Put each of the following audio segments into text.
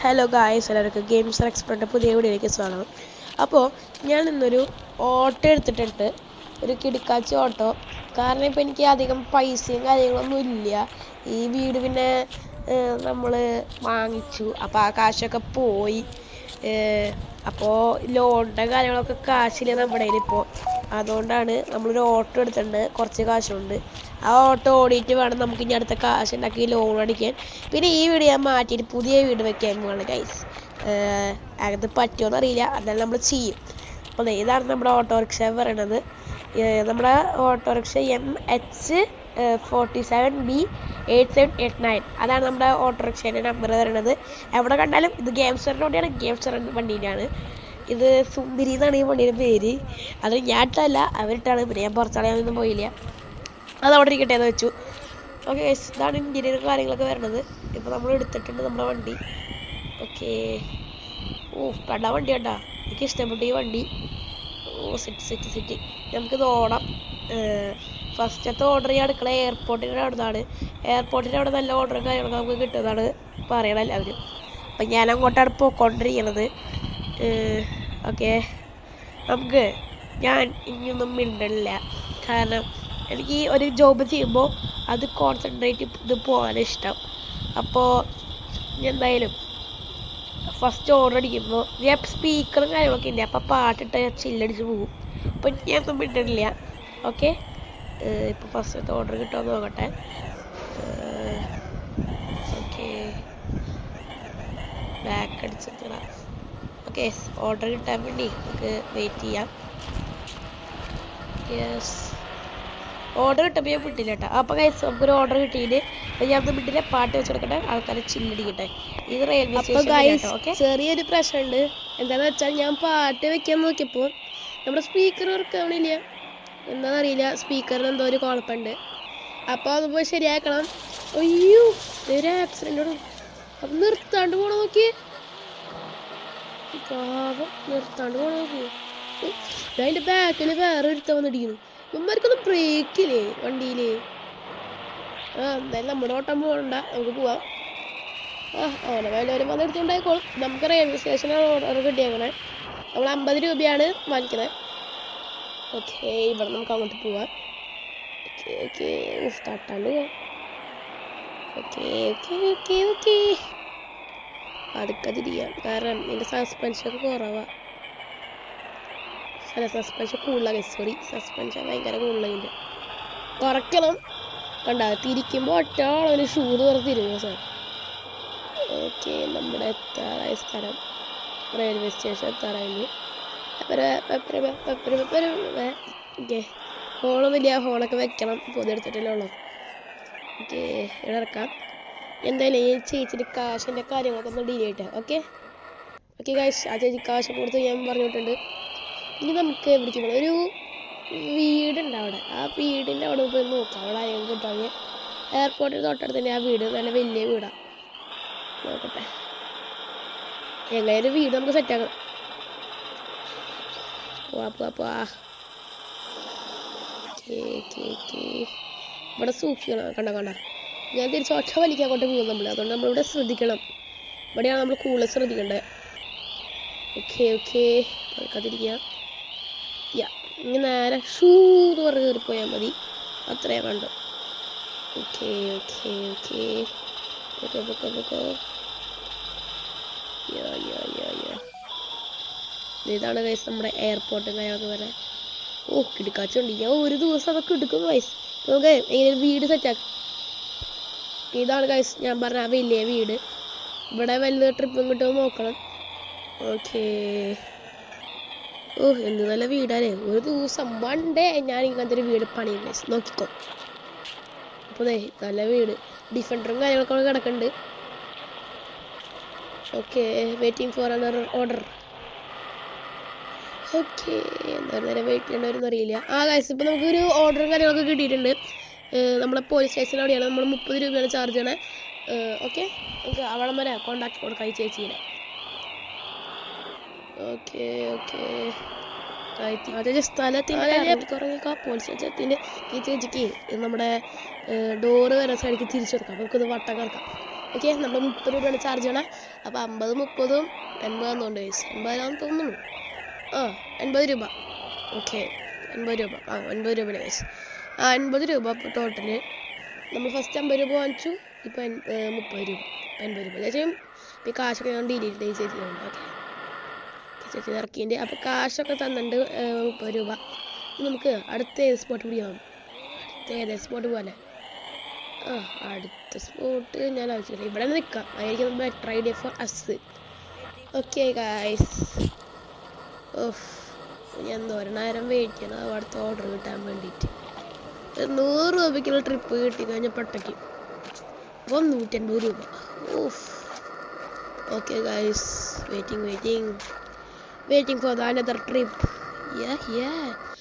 Hello guys, എല്ലാവർക്കും games expert പുതിയ വീഡിയോയിലേക്ക് സ്വാഗതം. അപ്പോൾ ഞാൻ ഇന്നൊരു ഓട്ടോ എടുത്തിട്ടുണ്ട്, ഒരു കിടുക്കാച്ചി ഓട്ടോ. കാരണം ഇപ്പോൾ എനിക്ക് അധികം പൈസയും കാര്യങ്ങളൊന്നും ഇല്ല. ഈ വീട് പിന്നെ നമ്മൾ വാങ്ങിച്ചു, അപ്പോൾ ആ കാശൊക്കെ പോയി. അപ്പോൾ ലോണിൻ്റെ കാര്യങ്ങളൊക്കെ കാശില്ല നമ്മുടെ കയ്യിൽ ഇപ്പോൾ. അതുകൊണ്ടാണ് നമ്മളൊരു ഓട്ടോ എടുത്തിട്ടുണ്ട് കുറച്ച് കാശുണ്ട്. ആ ഓട്ടോ ഓടിയിട്ട് വേണം നമുക്ക് ഇനി അടുത്ത കാശ് ഉണ്ടാക്കി ലോൺ അടിക്കാൻ. പിന്നെ ഈ വീട് ഞാൻ മാറ്റിയിട്ട് പുതിയ വീട് വെക്കാൻ പോവാണ് ഗൈസ്. അത് പറ്റുമോയെന്ന് അറിയില്ല, എന്നാലും നമ്മൾ ചെയ്യും. അപ്പോൾ ഇതാണ് നമ്മുടെ ഓട്ടോറിക്ഷ പറയണത്. നമ്മുടെ ഓട്ടോറിക്ഷ MH47B8789. അതാണ് നമ്മുടെ ഓട്ടോറിക്ഷേൻ്റെ നമ്പർ തരുന്നത്. എവിടെ കണ്ടാലും ഇത് ഗെയിംസറിൻ്റെ വണ്ടിയാണ്, ഗെയിംസർ വണ്ടീൻ്റെയാണ്. ഇത് സുന്ദരി എന്നാണ് ഈ വണ്ടിയുടെ പേര്. അത് ഞാൻ ഇട്ടല്ല, അവരിട്ടാണ്. പിന്നെ ഞാൻ പുറത്തളയാനൊന്നും പോയില്ല, അതവിടെ ഇരിക്കട്ടെ എന്ന് വെച്ചു. ഓക്കെ, ഇതാണ് ഇൻറ്റീരിയർ കാര്യങ്ങളൊക്കെ വരണത്. ഇപ്പോൾ നമ്മൾ എടുത്തിട്ടുണ്ട് നമ്മുടെ വണ്ടി. ഓക്കെ, കണ്ട വണ്ടി കണ്ടാ, എനിക്ക് ഇഷ്ടപ്പെട്ടു ഈ വണ്ടി. സെറ്റ് നമുക്കിത് ഓടാം. ഫസ്റ്റത്തെ ഓർഡർ ഈ അടുക്കള എയർപോർട്ടിൻ്റെ അവിടെ നിന്നാണ്. എയർപോർട്ടിൻ്റെ അവിടെ നല്ല ഓർഡറും കാര്യങ്ങളൊക്കെ നമുക്ക് കിട്ടുന്നതാണ് പറയണം എല്ലാവരും. അപ്പം ഞാൻ അങ്ങോട്ടാണ് പോയിക്കൊണ്ടിരിക്കുന്നത്. ഓക്കെ, ഞാൻ ഇനിയൊന്നും മിണ്ടണില്ല. കാരണം എനിക്ക് ഒരു ജോബ് ചെയ്യുമ്പോൾ അത് കോൺസെൻട്രേറ്റ് ചെയ്ത് പോകാൻ ഇഷ്ടം. അപ്പോൾ എന്തായാലും ഫസ്റ്റ് ഓർഡർ അടിക്കുമ്പോൾ ഞാൻ സ്പീക്കറും കാര്യങ്ങളൊക്കെ ഉണ്ട്, അപ്പോൾ പാട്ടിട്ട് ചില്ലടിച്ച് പോകും. അപ്പോൾ ഞാനൊന്നും മിണ്ടണില്ല. ഓക്കെ, ഇപ്പോൾ ഫസ്റ്റത്തെ ഓർഡർ കിട്ടുമെന്ന് നോക്കട്ടെ. ഓക്കെ, ബാക്ക് അടിച്ചിട്ട് ഓക്കെ, ഓർഡർ കിട്ടാൻ വേണ്ടി നമുക്ക് വെയിറ്റ് ചെയ്യാം. യെസ്, ഓർഡർ കിട്ടുമ്പോൾ ഞാൻ വിട്ടില്ല കേട്ടോ. അപ്പോൾ ഗൈസ് നമുക്കൊരു ഓർഡർ കിട്ടിയിട്ട് ഞാൻ ഒന്നും വിട്ടില്ല, പാട്ട് വെച്ചെടുക്കട്ടെ, ആൾക്കാരെ ചില്ലടിക്കട്ടെ. ഇത് റെയിൽവേ സ്റ്റേഷൻ. ഓക്കെ, ചെറിയൊരു പ്രശ്നമുണ്ട്. എന്താണെന്ന് വെച്ചാൽ ഞാൻ പാട്ട് വെക്കാൻ നോക്കിയപ്പോൾ നമ്മുടെ സ്പീക്കർ വർക്ക് ആവണില്ല. എന്താണെന്നറിയില്ല, സ്പീക്കറിന് എന്തോ ഒരു കുഴപ്പമുണ്ട്. അപ്പോൾ അത് പോയി ശരിയാക്കണം. അയ്യോ, ഒരു ആക്സിഡൻ്റ്. അപ്പം നിർത്താണ്ട് പോകണം. നോക്കിയേ, പാവം നിർത്താണ്ട് പോകണം. നോക്കിയേ, അതിൻ്റെ ബാക്കിൽ വേറെ ഒരുത്തൻ വന്നിടിക്കുന്നു. ഇവന്മാർക്കൊന്നും ബ്രേക്കില്ലേ വണ്ടിയില്? എന്തായാലും നമ്മുടെ ഓട്ടം പോകണ്ട, നമുക്ക് പോവാം. ഓനെ വല്ലവരും വന്നെടുത്തുണ്ടായിക്കോളും. നമുക്ക് റെയിൽവേ സ്റ്റേഷനാണ് ഓർഡർ കിട്ടിയേക്കണേ. നമ്മൾ 50 രൂപയാണ് വാങ്ങിക്കുന്നത്. ഓക്കെ, ഇവിടെ നമുക്ക് അങ്ങോട്ട് പോവാം. ഓക്കെ തട്ടാണ്ട് പോവാം. ഓക്കെ അതൊക്കെ തിരിയാം, കാരണം എൻ്റെ സസ്പെൻഷനൊക്കെ കുറവാണ്. അല്ല, സസ്പെൻഷൻ കൂടുതലാണ്. സസ്പെൻഷൻ ഭയങ്കര കൂടുതലുണ്ട്. കുറയ്ക്കണം. കണ്ട, തിരിക്കുമ്പോൾ ഒറ്റ ആളൊരു ഷൂ തുറന്ന് തിരിഞ്ഞു സാർ. ഓക്കെ, നമ്മുടെ എത്താറായ സ്ഥലം റെയിൽവേ സ്റ്റേഷൻ എത്താറായി. ഓക്കെ, ഹോളൊന്നുമില്ല, ഹോളൊക്കെ വെക്കണം. പൊതെടുത്തിട്ടല്ലേ ഉള്ളൂ. ഓക്കെ, ഇവിടെ ഇറക്കാം. എന്തായാലും ഈ ചേച്ചിൻ്റെ കാശിൻ്റെ കാര്യങ്ങളൊക്കെ ഒന്ന് ഡീൽ ചെയ്യട്ടെ. ഓക്കെ കാശ്, ആ ചേച്ചി കാശ് കൊടുത്ത് ഞാൻ പറഞ്ഞിട്ടുണ്ട്. ഇനി നമുക്ക് എവിടേക്ക് പോകണം? ഒരു വീടുണ്ട് അവിടെ, ആ വീടിൻ്റെ അവിടെ പോയി നോക്കാം. അവിടെ ആരെങ്കിലും കിട്ടുകയാണെങ്കിൽ. എയർപോർട്ടിൽ തൊട്ടടുത്ത് തന്നെ ആ വീട്, നല്ല വലിയ വീടാണ്. നോക്കട്ടെ, എങ്ങനെയൊരു വീട് നമുക്ക് സെറ്റാക്കണം. പോവാ. ഇവിടെ സൂക്ഷിക്കണം. കണ്ട ഞാൻ തിരിച്ച് ഒറ്റ വലിക്കാൻ കൊണ്ട് പോകും നമ്മൾ. അതുകൊണ്ട് നമ്മളിവിടെ ശ്രദ്ധിക്കണം. ഇവിടെയാണ് നമ്മൾ കൂടുതൽ ശ്രദ്ധിക്കേണ്ടത്. ഓക്കെ പതുക്കാതിരിക്കുക. ഇനി നേരെ ഷൂ എന്ന് പറഞ്ഞ് കയറിപ്പോയാൽ മതി, അത്രയേ വേണ്ടു. ഓക്കെ ഇതാണ് ഗൈസ് നമ്മുടെ എയർപോർട്ടും കാര്യങ്ങളൊക്കെ വരാൻ. കിടക്കാച്ചുണ്ട്. ഞാൻ ഒരു ദിവസം അതൊക്കെ എടുക്കും ഗൈസ്. നമുക്ക് എങ്ങനെ വീട് സെറ്റാക്കാം. ഇതാണ് ഗൈസ് ഞാൻ പറഞ്ഞ ആ വലിയ വീട്. ഇവിടെ വലിയ ട്രിപ്പും കിട്ടുമെന്ന് നോക്കണം. ഓക്കെ, എന്ത് നല്ല വീടാണ്. ഒരു ദിവസം വണ്ടേ ഞാൻ ഇങ്ങനത്തെ ഒരു വീട് പണിയും ഗൈസ്, നോക്കിക്കോ. അപ്പോൾ നല്ല വീട്, ഡിഫൻഡറും കാര്യങ്ങളൊക്കെ കിടക്കുന്നുണ്ട്. Okay, waiting for another order. Okay, എന്താ നേരം വെയിറ്റ് ചെയ്യേണ്ടവരെന്ന് അറിയില്ല. ഗൈസ്, ഇപ്പോൾ നമുക്കൊരു ഓർഡറും കാര്യങ്ങളൊക്കെ കിട്ടിയിട്ടുണ്ട്. നമ്മളെ പോലീസ് സ്റ്റേഷൻ അവിടെയാണ്. നമ്മൾ 30 രൂപയാണ് ചാർജ് ചെയ്യണേ. ഓക്കെ, നമുക്ക് അവിടെ വരെ കോണ്ടാക്ട് കൊടുക്കാം ഈ ചേച്ചീനെ. ഓക്കെ സ്ഥലത്തിൻ്റെ കുറഞ്ഞേക്കാം. പോലീസ് സ്റ്റേഷത്തിൻ്റെ ഈ ചേച്ചിക്ക് നമ്മുടെ ഡോറ് വരെ സൈഡിലേക്ക് തിരിച്ചു കൊടുക്കാം. നമുക്കൊന്ന് വട്ടം കിടക്കാം. ഓക്കെ. നമ്മൾ 30 രൂപയാണ് ചാർജ് ചെയ്യണം. അപ്പോൾ 50, 30, 80 എന്നുണ്ട് ഗൈസ്. 80 തോന്നുന്നു. 80 രൂപ. ഓക്കെ, 80 രൂപ. 80 രൂപയാണ് ഗൈസ്. 80 രൂപ ടോട്ടല്. നമ്മൾ ഫസ്റ്റ് 50 രൂപ വാങ്ങിച്ചു. ഇപ്പോൾ 30 രൂപ. 80 രൂപ ചെയ്യും. ഇപ്പോൾ കാശൊക്കെ ഞാൻ ഡിലീറ്റ് ചെയ്തിട്ടുണ്ട്. ഓക്കെ, ചേച്ചി ഇറക്കിൻ്റെ. അപ്പോൾ കാശൊക്കെ തന്നിട്ടുണ്ട് 30 രൂപ. നമുക്ക് അടുത്ത ഏത് സ്പോട്ട് പിടിക്കാം? അടുത്ത ഏത് സ്പോട്ട് പോലെ? അടുത്ത സ്പോട്ട് ഞാൻ ആവശ്യമില്ല, ഇവിടെ നിൽക്കാം. അതായിരിക്കും better idea for us. Okay guys. ഞാൻ എന്തോരം വെയിറ്റ് ചെയ്യണം അവിടുത്തെ ഓർഡർ കിട്ടാൻ വേണ്ടിയിട്ട്. 100 രൂപയ്ക്കുള്ള ട്രിപ്പ് കിട്ടിക്കഴിഞ്ഞാൽ പെട്ടയ്ക്ക്. അപ്പം 150 രൂപ. Okay guys, waiting for the another trip.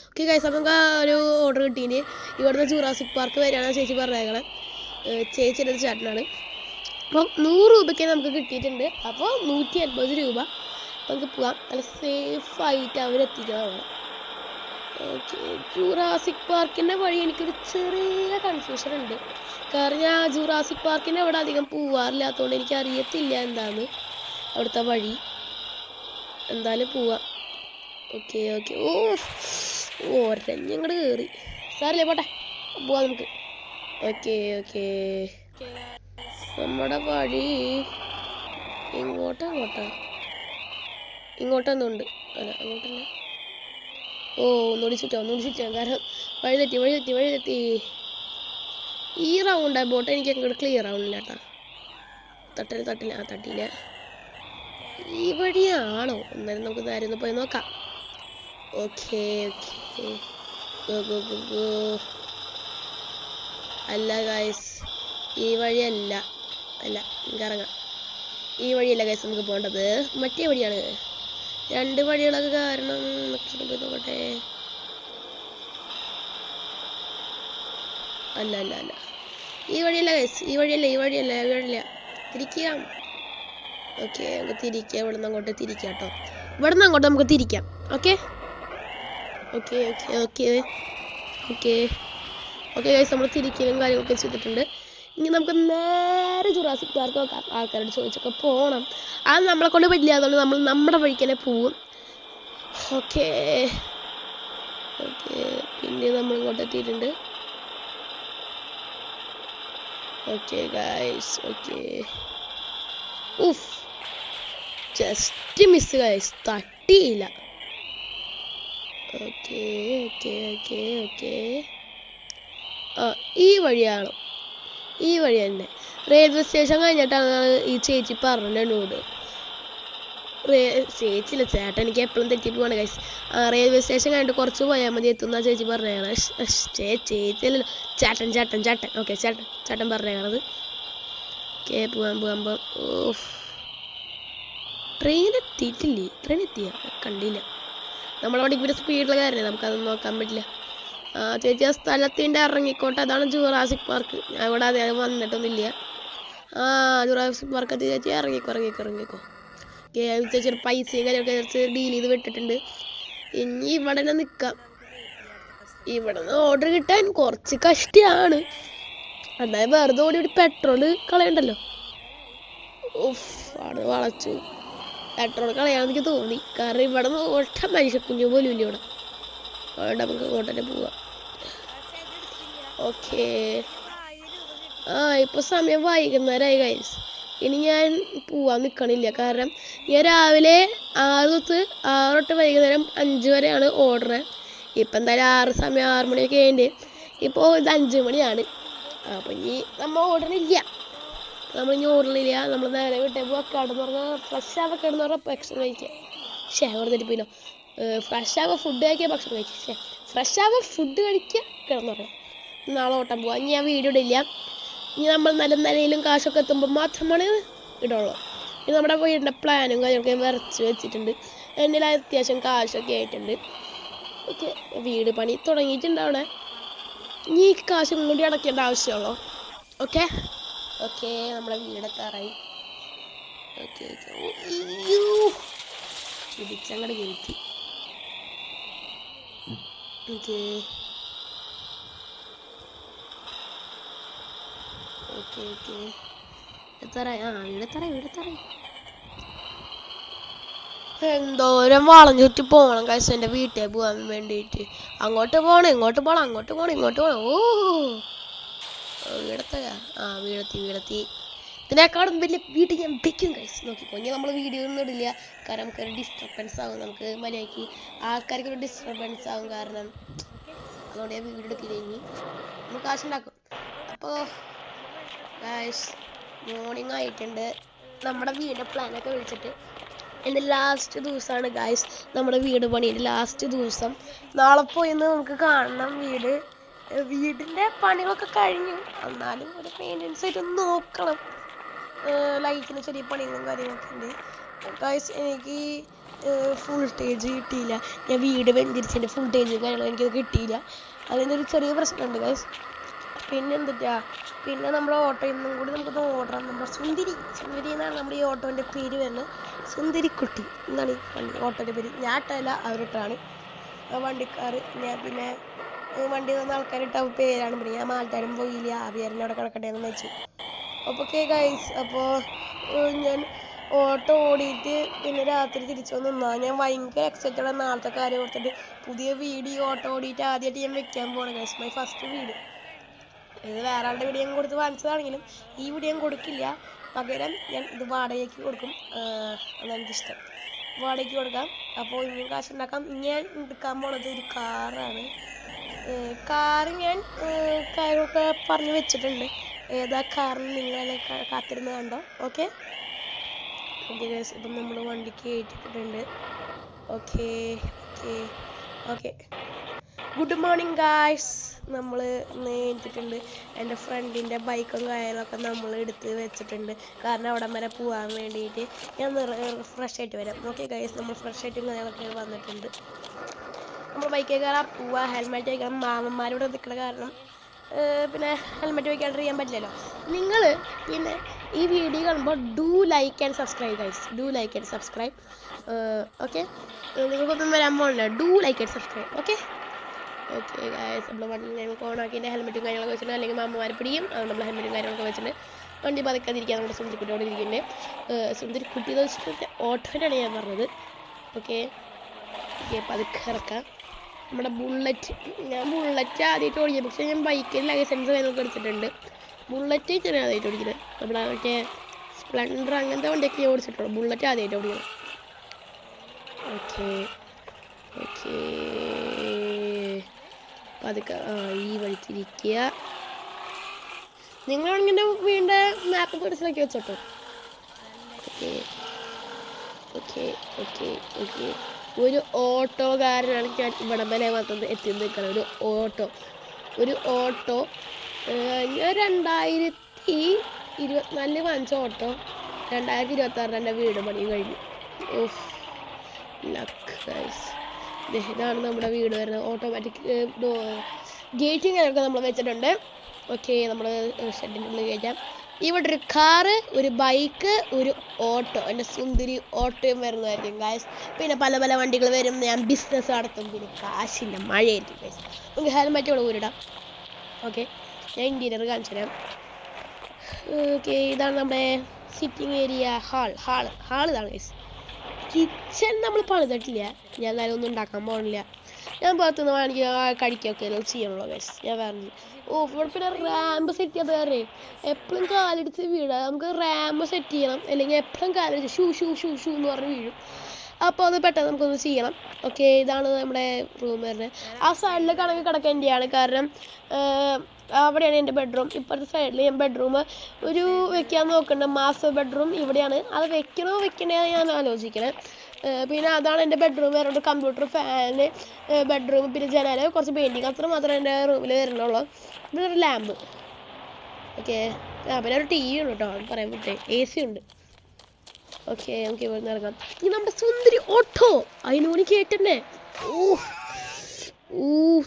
Okay guys, അപ്പം നമുക്ക് ഒരു ഓർഡർ കിട്ടീന്. ഇവിടുന്ന് ജുറാസിക് പാർക്ക് വരികയാണ് ചേച്ചി പറഞ്ഞേക്കണം. ചേച്ചിയുടെ ചേട്ടനാണ്. അപ്പം 100 രൂപയ്ക്ക് നമുക്ക് കിട്ടിയിട്ടുണ്ട്. അപ്പോൾ 180 രൂപ നമുക്ക് പോകാം. നല്ല സേഫായിട്ട് അവരെത്തിക്കണം. ഓക്കെ, ജുറാസിക് പാർക്കിൻ്റെ വഴി എനിക്കൊരു ചെറിയ കൺഫ്യൂഷൻ ഉണ്ട്. കാരണം ഞാൻ ജുറാസിക് പാർക്കിൻ്റെ അവിടെ അധികം പോവാറില്ലാത്തതുകൊണ്ട് എനിക്ക് അറിയത്തില്ല എന്താണ് അവിടുത്തെ വഴി. എന്തായാലും പോവാം. ഓക്കെ. ഒരഞ്ഞങ്ങോട്ട് കയറി. സാറില്ലേ, പോട്ടെ, പോവാം നമുക്ക്. ഓക്കെ, നമ്മുടെ വഴി ഇങ്ങോട്ടൊന്നുണ്ട്. അല്ല, അങ്ങോട്ടല്ല. ഒന്നുകൂടി ചുറ്റാം. കാരണം വഴി തെറ്റി. ഈ റൗണ്ട് ബോട്ട് എനിക്ക് അങ്ങോട്ട് ക്ലിയർ ആവണില്ല കേട്ടാ. തട്ടില്ല. ഈ വഴിയാണോ? എന്നാലും നമുക്ക് നേരെ പോയി നോക്കാം. ഓക്കെ. ഗോ. അല്ല ഗൈസ്, ഈ വഴിയല്ല. നമുക്ക് ഇറങ്ങാം. ഈ വഴിയല്ല ഗൈസ് നമുക്ക് പോകേണ്ടത്, മറ്റേ വഴിയാണ്. 2 വഴികളൊക്കെ കാരണം നോക്കട്ടെ. അല്ല, ഈ വഴിയല്ല ഗൈസ്. ഈ വഴിയല്ല. തിരിക്കാം. ഓക്കെ, നമുക്ക് തിരിക്കാം. ഇവിടുന്ന് അങ്ങോട്ട് തിരിക്കാം കേട്ടോ. ഇവിടുന്ന് അങ്ങോട്ട് നമുക്ക് തിരിക്കാം. ഓക്കെ ഗൈസ്, നമ്മൾ തിരിക്കലും കാര്യങ്ങളൊക്കെ ചെയ്തിട്ടുണ്ട്. ഇനി നമുക്ക് നേരെ ജുറാസിക് പാർക്ക് നോക്കാം. ആൾക്കാരോട് ചോദിച്ചൊക്കെ പോകണം. അത് നമ്മളെ കൊണ്ട് പറ്റില്ല, അതുകൊണ്ട് നമ്മൾ നമ്മുടെ വഴിക്ക് തന്നെ പോവും. ഓക്കെ, പിന്നെ നമ്മൾ ഇങ്ങോട്ട് എത്തിയിട്ടുണ്ട്. Okay guys, just miss guys, തട്ടിയില്ല. ഓക്കെ. ഈ വഴിയാണോ? ഈ വഴി തന്നെ. റെയിൽവേ സ്റ്റേഷൻ കഴിഞ്ഞിട്ടാണ് ഈ ചേച്ചി പറഞ്ഞോട്. ചേച്ചിയില്ല, ചേട്ടൻ. എനിക്ക് എപ്പോഴും തെറ്റിപ്പോവാണ് ഗൈസ്. റെയിൽവേ സ്റ്റേഷൻ കഴിഞ്ഞിട്ട് കുറച്ച് പോയാൽ മതി എത്തുന്ന ചേച്ചി പറഞ്ഞാണ്. ചേച്ചിയല്ലല്ലോ, ചേട്ടൻ. ഓക്കെ, ചേട്ടൻ പറഞ്ഞത്. ഓക്കെ, പോവാൻ. ട്രെയിൻ എത്തിയ കണ്ടില്ല. നമ്മളവിടെ ഇവിടെ സ്പീഡിലുള്ള കാര്യമല്ലേ, നമുക്കതൊന്നും നോക്കാൻ പറ്റില്ല. ചേച്ചി ആ സ്ഥലത്തിൻ്റെ ഇറങ്ങിക്കോട്ടെ. അതാണ് ജുറാസിക് പാർക്ക്. ഞാൻ ഇവിടെ അദ്ദേഹം വന്നിട്ടൊന്നുമില്ല. ജുറാസിക് പാർക്ക് എത്തി. ചേച്ചി ഇറങ്ങിക്കോ. ചേച്ചി പൈസയും കാര്യമൊക്കെ ചേർത്ത് ഡീൽ ചെയ്ത് വിട്ടിട്ടുണ്ട്. ഇനി ഇവിടെ തന്നെ നിൽക്കാം. ഇവിടെ നിന്ന് ഓർഡർ കിട്ടാൻ കുറച്ച് കഷ്ടമാണ്. അതായത് വെറുതെ ഓടി പെട്രോൾ കളയണ്ടല്ലോ. അവിടെ വളച്ചു. പെട്രോൾ കളയാൻ എനിക്ക് തോന്നി. കാരണം ഇവിടെ നിന്ന് ഒറ്റ മനുഷ്യക്കുഞ്ഞു പോലും ഇല്ല ഇവിടെ. അതുകൊണ്ട് നമുക്ക് ഇങ്ങോട്ട് തന്നെ പോവാം. ഓക്കെ, ഇപ്പോൾ സമയം വൈകുന്നേരമായി ഗൈസ്. ഇനി ഞാൻ പോവാൻ നിൽക്കണില്ല. കാരണം ഞാൻ രാവിലെ 6 തൊട്ട് വൈകുന്നേരം 5 വരെയാണ് ഓർഡർ. ഇപ്പം എന്തായാലും 6 മണിയൊക്കെ കഴിഞ്ഞ്. ഇപ്പോൾ ഇത് 5 മണിയാണ്. അപ്പം ഇനി നമ്മൾ ഓർഡറില്ല. നമ്മൾ നേരെ വീട്ടിൽ പോവാം. കിടന്നുറങ്ങാൻ ഫ്രഷ് ഭക്ഷണം കഴിക്കാം. അവിടെ തെറ്റിപ്പോയില്ലോ. ഫുഡ് കഴിക്കുക, കിടന്നുറങ്ങാം. നാളെ ഓട്ടം പോവാം. ഇനി ഞാൻ വീഡിയോ ഇടില്ല. ഇനി നമ്മൾ നല്ല നിലയിലും കാശൊക്കെ എത്തുമ്പോൾ മാത്രമാണ് ഇടുള്ളൂ. ഇനി നമ്മുടെ വീടിൻ്റെ പ്ലാനും കാര്യങ്ങളൊക്കെ വരച്ച് വെച്ചിട്ടുണ്ട്. എൻ്റെ അത്യാവശ്യം കാശൊക്കെ ആയിട്ടുണ്ട്. ഓക്കെ, വീട് പണി തുടങ്ങിയിട്ടുണ്ട് അവിടെ. ഇനി ഈ കാശും കൂടി അടയ്ക്കേണ്ട ആവശ്യമുള്ളൂ. ഓക്കെ, നമ്മുടെ വീടെത്താറായി. ഇടിച്ചങ്ങടെ കയറ്റി. വീടെത്തറ എന്തോരം വളഞ്ഞു ചുറ്റി പോകണം കഴിച്ച എൻ്റെ വീട്ടിൽ പോകാൻ വേണ്ടിയിട്ട്. അങ്ങോട്ട് പോകണം ഇങ്ങോട്ട് പോകണം അങ്ങോട്ട് പോകണം ഇങ്ങോട്ട് പോകണം. വീടെത്തയാ വീടെത്തി. ഇതിനേക്കാളും വലിയ വീട്ടിൽ ഞാൻ വെക്കും കഴിച്ച് നോക്കിപ്പോ. ഇനി നമ്മൾ വീഡിയോ ഒന്നും ഇടില്ല, കാരണം നമുക്കൊരു ഡിസ്റ്റർബൻസ് ആവും, നമുക്ക് മര്യാദയ്ക്ക് ആൾക്കാർക്കൊരു ഡിസ്റ്റർബൻസ് ആവും. കാരണം അതുകൊണ്ട് ഞാൻ വീഡിയോ എടുക്കില്ല. ഇനി നമ്മൾ കാശുണ്ടാക്കും. അപ്പോൾ മോർണിംഗ് ആയിട്ടുണ്ട്. നമ്മുടെ വീടിൻ്റെ പ്ലാനൊക്കെ വിളിച്ചിട്ട് എൻ്റെ ലാസ്റ്റ് ദിവസമാണ് ഗായ്സ്, നമ്മുടെ വീട് പണിയുടെ ലാസ്റ്റ് ദിവസം. നാളെ പോയിന്ന് നമുക്ക് കാണണം വീടിൻ്റെ പണികളൊക്കെ കഴിഞ്ഞു. എന്നാലും ഒരു മെയിൻ്റെനൻസ് ആയിട്ട് നോക്കണം. ലൈറ്റിന് ചെറിയ പണികളും കാര്യങ്ങളൊക്കെ ഉണ്ട് ഗായ്സ്. എനിക്ക് ഫുൾ ടേജ് കിട്ടിയില്ല. ഞാൻ വീട് വെഞ്ചരിച്ചതിൻ്റെ ഫുൾ ടേജ് കാര്യങ്ങളും എനിക്കത് കിട്ടിയില്ല. അതിൻ്റെ ഒരു ചെറിയ പ്രശ്നമുണ്ട് ഗായ്സ്. പിന്നെ നമ്മുടെ ഓട്ടോയിൽ നിന്നും കൂടി നമുക്കൊന്ന് ഓടാം. നമ്മുടെ സുന്ദരി എന്നാണ് നമ്മുടെ ഈ ഓട്ടോൻ്റെ പേര് വരുന്നത്. സുന്ദരിക്കുട്ടി എന്നാണ് ഈ ഓട്ടോൻ്റെ പേര്. ഞാൻ ഇട്ടല്ല, അവരിട്ടാണ് വണ്ടിക്കാർ. ഞാൻ പിന്നെ വണ്ടി വന്ന ആൾക്കാരിട്ട പേരാണ്. പിന്നെ ഞാൻ മാറ്റാനും പോയില്ല, ആ പേരിൻ്റെ അവിടെ കിടക്കട്ടെ എന്ന് വെച്ചു. അപ്പോൾ ഗൈസ്, അപ്പോൾ ഞാൻ ഓട്ടോ ഓടിയിട്ട് പിന്നെ രാത്രി തിരിച്ചു വന്ന് ഞാൻ ഭയങ്കര എക്സൈറ്റഡ്. നാളത്തെ കാര്യം ഓർത്തിട്ട് പുതിയ വീഡിയോ ഓട്ടോ ഓടിയിട്ട് ആദ്യമായിട്ട് ഞാൻ വെക്കാൻ പോകണം ഗൈസ്. My first video. ഇത് വേറെ ആളുടെ വീഡിയോ ഞാൻ കൊടുത്ത് വാങ്ങിച്ചതാണെങ്കിലും ഈ വീഡിയോ ഞാൻ കൊടുക്കില്ല. പകരം ഞാൻ ഇത് വാടകയ്ക്ക് കൊടുക്കും. അതെനിക്കിഷ്ടം, വാടകയ്ക്ക് കൊടുക്കാം. അപ്പോൾ ഇനിയും കാശുണ്ടാക്കാം. ഞാൻ എടുക്കാൻ പോണത് ഒരു കാറാണ്. കാറ് ഞാൻ കാര്യമൊക്കെ പറഞ്ഞു വെച്ചിട്ടുണ്ട്. ഏതാ കാറിന് നിങ്ങളെ കാത്തിരുന്ന് കണ്ടോ. ഓക്കെ ഗൈസ്, ഇപ്പം നമ്മൾ വണ്ടിക്ക് കയറ്റിയിട്ടുണ്ട്. Okay good morning guys. നമ്മൾ നേരിട്ടിട്ടുണ്ട്. എൻ്റെ ഫ്രണ്ടിൻ്റെ ബൈക്കും കാര്യങ്ങളൊക്കെ നമ്മൾ എടുത്ത് വെച്ചിട്ടുണ്ട്, കാരണം അവിടെ വരെ പോകാൻ വേണ്ടിയിട്ട്. ഞാൻ ഫ്രഷ് ആയിട്ട് വരാം. ഓക്കെ ഗൈസ്, നമ്മൾ ഫ്രഷ് ആയിട്ടും കാര്യങ്ങളൊക്കെ വന്നിട്ടുണ്ട്. നമ്മൾ ബൈക്കിൽ കയറാൻ പോവാ. ഹെൽമെറ്റ് വയ്ക്കണം. മാമന്മാരോട് നിൽക്കുന്ന കാരണം പിന്നെ ഹെൽമെറ്റ് വയ്ക്കാണ്ടിരിക്കാൻ പറ്റില്ലല്ലോ. നിങ്ങൾ പിന്നെ ഈ വീഡിയോ കാണുമ്പോൾ do like and subscribe guys. Okay, നിങ്ങൾക്കൊന്നും വരാൻ പോകണില്ല. Do like and subscribe. Okay guys, നമ്മൾ വണ്ടി ഞങ്ങൾക്ക് ഓണാക്കിൻ്റെ ഹെൽമെറ്റും കാര്യങ്ങളൊക്കെ വെച്ചിട്ടുണ്ട്. അല്ലെങ്കിൽ മാമന്മാർ പിടിയും. അതുകൊണ്ട് നമ്മൾ ഹെൽമെറ്റും കാര്യങ്ങളൊക്കെ വെച്ചിട്ട് വണ്ടി പതുക്കാതിരിക്കാൻ നമ്മുടെ സുന്ദരിക്കുട്ടിയോട് ഇരിക്കുന്നത്. സുന്ദരിക്കുട്ടി എന്ന് വെച്ചിട്ട് ഓട്ടോനാണ് ഞാൻ പറഞ്ഞത്. ഓക്കെ പതുക്കെ ഇറക്കാം. നമ്മുടെ ഞാൻ ബുള്ളറ്റ് ആദ്യമായിട്ട് ഓടിക്കുന്നത്. പക്ഷേ ഞാൻ ബൈക്കിൽ ലൈസൻസ് കാര്യങ്ങളൊക്കെ എടുത്തിട്ടുണ്ട്. ബുള്ളറ്റ് ഞാൻ ആദ്യമായിട്ട് ഓടിക്കുന്നത്. നമ്മുടെ മറ്റേ സ്പ്ലെൻഡർ അങ്ങനത്തെ വണ്ടിയൊക്കെ ഞാൻ ഓടിച്ചിട്ടുള്ളൂ. ബുള്ളറ്റ് ആദ്യമായിട്ട് ഓടിക്കണം. ഓക്കെ പതുക്കെ ഈ വഴിക്കിരിക്കുക. നിങ്ങളാണെങ്കിൽ എൻ്റെ വീടിൻ്റെ മാപ്പ് മനസ്സിലാക്കി വെച്ചോട്ടോ. ഓക്കെ ഒരു ഓട്ടോക്കാരനാണ് ഞാൻ ഇവിടെ വരെ വന്നത് എത്തി നിൽക്കണം. ഒരു ഓട്ടോ ഞാൻ 2024 വാങ്ങിച്ച ഓട്ടോ 2026 എൻ്റെ വീട് പണി കഴിഞ്ഞു. ഇതാണ് നമ്മുടെ വീട് വരുന്നത്. ഓട്ടോമാറ്റിക് ഗേറ്റിംഗ് ഒക്കെ നമ്മൾ വെച്ചിട്ടുണ്ട്. ഓക്കെ, നമ്മൾ ഷെഡിൻ്റെ ഉള്ളിൽ കയറ്റാം. ഇവിടെ ഒരു കാറ്, ഒരു ബൈക്ക്, ഒരു ഓട്ടോ, എൻ്റെ സുന്ദരി ഓട്ടോയും വരുന്നതായിരിക്കും ഗായ്സ്. പിന്നെ പല പല വണ്ടികൾ വരും. ഞാൻ ബിസിനസ് നടത്തും. പിന്നെ കാശില്ല, മഴയായിരിക്കും ഗായ്സ്. നമുക്ക് ഹെൽമെറ്റ് ഇവിടെ ഊരിടാം. ഓക്കെ, ഞാൻ ഇൻറ്റീരിയർ കാണിച്ചു തരാം. ഓക്കെ, ഇതാണ് നമ്മുടെ സിറ്റിംഗ് ഏരിയ. ഹാൾ ഇതാണ് ഗായ്സ്. കിച്ചൺ നമ്മൾ പണിതിട്ടില്ല. ഞാൻ എന്തായാലും ഒന്നും ഉണ്ടാക്കാൻ പോകണില്ല. ഞാൻ പുറത്തുനിന്ന് വേണമെങ്കിൽ കഴിക്കുകയൊക്കെ ചെയ്യണല്ലോ ഗൈസ്. ഞാൻ പറഞ്ഞു ഇവിടെ പിന്നെ റാമ്പ് സെറ്റ് ചെയ്യാൻ വേറെ എപ്പോഴും കാലടിച്ച് വീഴാം. നമുക്ക് റാമ്പ് സെറ്റ് ചെയ്യണം, അല്ലെങ്കിൽ എപ്പോഴും കാലടിച്ച് ഷൂ എന്ന് പറഞ്ഞ് വീഴും. അപ്പോൾ അത് പെട്ടെന്ന് നമുക്കൊന്ന് ചെയ്യണം. ഓക്കെ, ഇതാണ് നമ്മുടെ റൂം വരുന്നത്. ആ സൈഡിൽ കണക്ക് കിടക്കേണ്ടതാണ്, കാരണം അവിടെയാണ് എൻ്റെ ബെഡ്റൂം. ഇപ്പോഴത്തെ സൈഡിൽ ഞാൻ ബെഡ്റൂം ഒരു വെക്കാൻ നോക്കുന്നുണ്ട്. മാസ്റ്റർ ബെഡ്റൂം ഇവിടെയാണ്. അത് വെക്കണേ ഞാൻ ആലോചിക്കണേ. പിന്നെ അതാണ് എൻ്റെ ബെഡ്റൂം. വേറെ കമ്പ്യൂട്ടർ, ഫാന്, ബെഡ്റൂം, പിന്നെ ജനാല, കുറച്ച് പെയിൻറ്റിങ്, അത്ര മാത്രമേ എൻ്റെ റൂമിൽ വരണുള്ളൂ. പിന്നെ ഒരു ലാമ്പ്. ഓക്കെ, പിന്നെ ഒരു TV ഉണ്ട് കേട്ടോ, അത് പറയാൻ പറ്റേ. AC ഉണ്ട്. ഓക്കെ, നമുക്ക് ഇവിടെ നിന്ന് ഇറങ്ങാം. ഈ നമ്മുടെ സുന്ദരി ഓട്ടോ അതിനോട് കേട്ടന്നെ.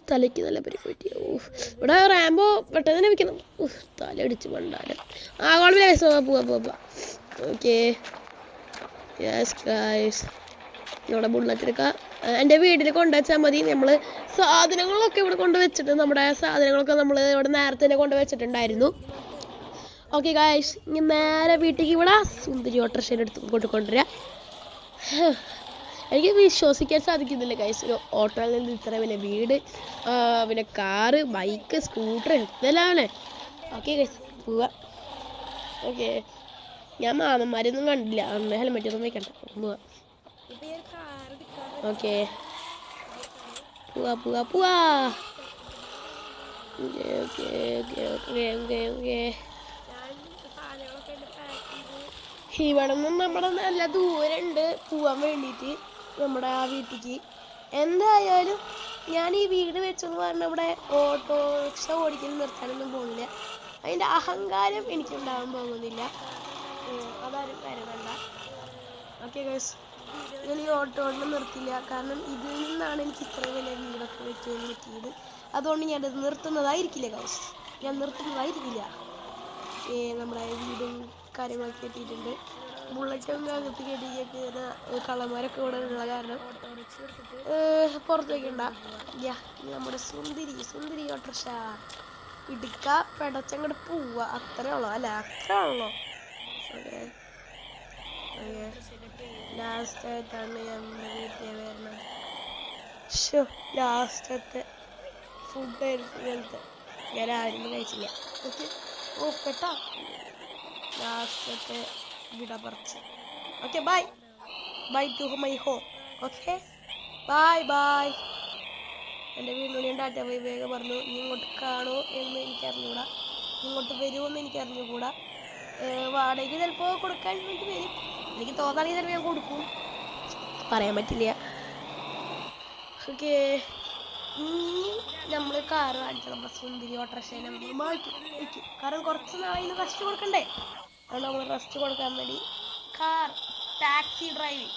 തലയ്ക്ക് നല്ല പരിക്ക് പറ്റി. ഇവിടെ റാമ്പോ പെട്ടെന്ന് തന്നെ വെക്കണം. തല അടിച്ച് പണ്ടാലും പോവാ. ഓക്കെ നമ്മുടെ ബുള്ളറ്റ് എടുക്കുക. എൻ്റെ വീട്ടിൽ കൊണ്ടുവച്ചാൽ മതി. നമ്മൾ സാധനങ്ങളൊക്കെ ഇവിടെ കൊണ്ടുവച്ചിട്ട് നമ്മുടെ സാധനങ്ങളൊക്കെ നമ്മൾ ഇവിടെ നേരത്തെ തന്നെ കൊണ്ടുവച്ചിട്ടുണ്ടായിരുന്നു. ഓക്കെ ഗായ്സ്, ഇനി നേരെ വീട്ടിലേക്ക് ഇവിടെ സുന്ദരി ഓട്ടോറിക്ഷ എടുത്ത് കൊണ്ടുവരാം. എനിക്ക് വിശ്വസിക്കാൻ സാധിക്കുന്നില്ല ഗൈസ്, ഒരു ഓട്ടോയിൽ നിന്ന് ഇത്ര വലിയ വീട്, പിന്നെ കാറ്, ബൈക്ക്, സ്കൂട്ടർ എന്തെല്ലാമാണ്. ഓക്കെ ഗൈസ്, പോവാ. ഓക്കെ, ഞാൻ മാമന്മാരൊന്നും കണ്ടില്ല, അന്ന് ഹെൽമെറ്റ് ഒന്നും വെക്കണ്ട. പോവാ. ഓക്കെ, പോവാ പോവാ പോവാ. Okay okay okay okay okay okay. ഇവിടെ നിന്നും നമ്മുടെ നല്ല ദൂരമുണ്ട് പോവാൻ വേണ്ടിയിട്ട് നമ്മുടെ ആ വീട്ടിലേക്ക്. എന്തായാലും ഞാൻ ഈ വീട് വെച്ചെന്ന് പറഞ്ഞാൽ ഇവിടെ ഓട്ടോറിക്ഷ ഓടിക്കുന്ന നിർത്താനൊന്നും പോകുന്നില്ല. അതിൻ്റെ അഹങ്കാരം എനിക്കുണ്ടാകാൻ പോകുന്നില്ല, അതാരും കരുതണ്ട. ഓക്കെ ഗൈസ്, ഞാൻ ഈ ഓട്ടോറിനെ നിർത്തില്ല, കാരണം ഇതിൽ നിന്നാണ് എനിക്ക് ഇത്രയും വലിയ വീടൊക്കെ വെക്കാൻ പറ്റിയത്. അതുകൊണ്ട് ഞാനത് നിർത്തുന്നതായിരിക്കില്ല ഗൈസ്, ഞാൻ നിർത്തുന്നതായിരിക്കില്ല. നമ്മുടെ വീടും കാര്യങ്ങളൊക്കെ കെട്ടിയിട്ടുണ്ട്. ബുള്ളറ്റൊന്നും അകത്ത് കെട്ടിക്കുന്ന കള്ളന്മാരൊക്കെ ഇവിടെ ഉള്ള കാരണം പുറത്തേക്ക് ഉണ്ടാ. നമ്മുടെ സുന്ദരി ഓട്ടോറിക്ഷ ഇടുക്ക പെടച്ചങ്ങോട്ട് പോവുക, അത്രേ ഉള്ളൂ അല്ലേ, അത്രേ ഉള്ളൂ. ഓക്കെ, ലാസ്റ്റ് ആയിട്ടാണ് നമ്മുടെ വീട്ടിൽ വരുന്നത്. ലാസ്റ്റത്തെ ഫുഡായിരുന്നു ഇങ്ങനത്തെ, ഞാൻ ആരും കഴിച്ചില്ല. ഓക്കെ, ഓ പെട്ടാ ലാസ്റ്റത്തെ വിട പറിച്ച്. Okay, bye bye to my home. Okay, bye bye. എൻ്റെ വീടിനുള്ളിൽ ടാറ്റ ബൈ വേഗം പറഞ്ഞു. നീ ഇങ്ങോട്ട് കാണുമോ എന്ന് എനിക്കറിഞ്ഞുകൂടാ, ഇങ്ങോട്ട് വരുമോ എന്ന് എനിക്കറിഞ്ഞുകൂടാ. വാടകയ്ക്ക് ചിലപ്പോൾ കൊടുക്കാൻ വേണ്ടി വരും, എനിക്ക് തോന്നുകയാണെങ്കിൽ ചിലപ്പോൾ ഞാൻ കൊടുക്കും, പറയാൻ പറ്റില്ല. ഓക്കെ, നമ്മൾ കാറ് കാണിച്ചാൽ നമ്മുടെ സുന്ദരി ഓട്ടോറിക്ഷ നമ്മൾ മാറ്റും, കാരണം കുറച്ച് നാളെ റെസ്റ്റ് കൊടുക്കണ്ടേ. അതുകൊണ്ട് നമ്മൾ റെസ്റ്റ് കൊടുക്കാൻ വേണ്ടി ടാക്സി ഡ്രൈവിങ്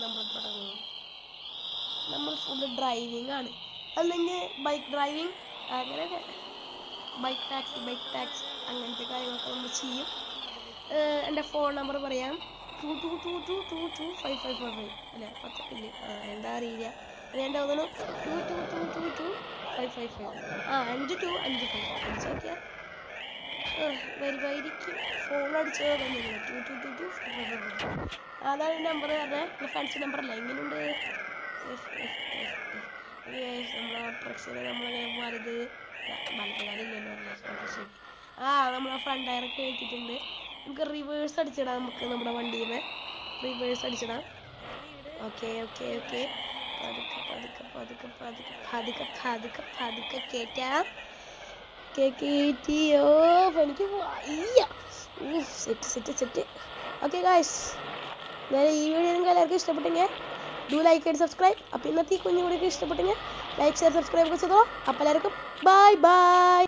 നമ്മൾ തുടങ്ങുന്നു. നമ്മൾ ഫുള്ള് ഡ്രൈവിംഗ് ആണ്, അല്ലെങ്കിൽ ബൈക്ക് ഡ്രൈവിങ്, അങ്ങനെയൊക്കെ ബൈക്ക് ടാക്സി അങ്ങനത്തെ കാര്യങ്ങളൊക്കെ നമ്മൾ ചെയ്യും. എൻ്റെ ഫോൺ നമ്പർ പറയാം, 2222225555 അല്ലേ, 10 എന്താ അറിയില്ല, എൻ്റെ തോന്നുന്നു 2222225555 5255 ഓക്കെ. വരുമായിരിക്കും, ഫോൺ അടിച്ചു തന്നില്ല. 22225555 അതാണ് നമ്പർ പറഞ്ഞത്, ഫാൻസി നമ്പർ അല്ല. എങ്ങനെയുണ്ട് നമ്മുടെ ഓട്ടോറിക്ഷയിൽ നമ്മളിങ്ങനെ വലുത് വലതുകാലില്ലല്ലോ ഓട്ടോറിക്ഷ. നമ്മളെ ഫ്രണ്ട് ടയറൊക്കെ വെച്ചിട്ടുണ്ട്. നമുക്ക് റിവേഴ്സ് അടിച്ചിടാം, നമുക്ക് നമ്മുടെ വണ്ടിയിൽ റിവേഴ്സ് അടിച്ചിടാം. ഓക്കെ ഓക്കെ ഓക്കെ, പതുക്കെ കയറ്റാം. കയറ്റിയോ, എനിക്ക് സെറ്റ്. ഓക്കെ ഗായ്സ്, ഞാൻ ഈ വീഡിയോ നിങ്ങൾക്ക് എല്ലാവർക്കും ഇഷ്ടപ്പെട്ടെങ്കിൽ ഡു ലൈക്ക് ആൻഡ് സബ്സ്ക്രൈബ്. അപ്പോൾ ഇന്നത്തെ ഈ കുഞ്ഞു വീഡിയോ ഇഷ്ടപ്പെട്ടെങ്കിൽ ലൈക്ക് ഷെയർ സബ്സ്ക്രൈബ് ഒക്കെ ചെയ്തോ. അപ്പോൾ എല്ലാവർക്കും ബൈ ബൈ.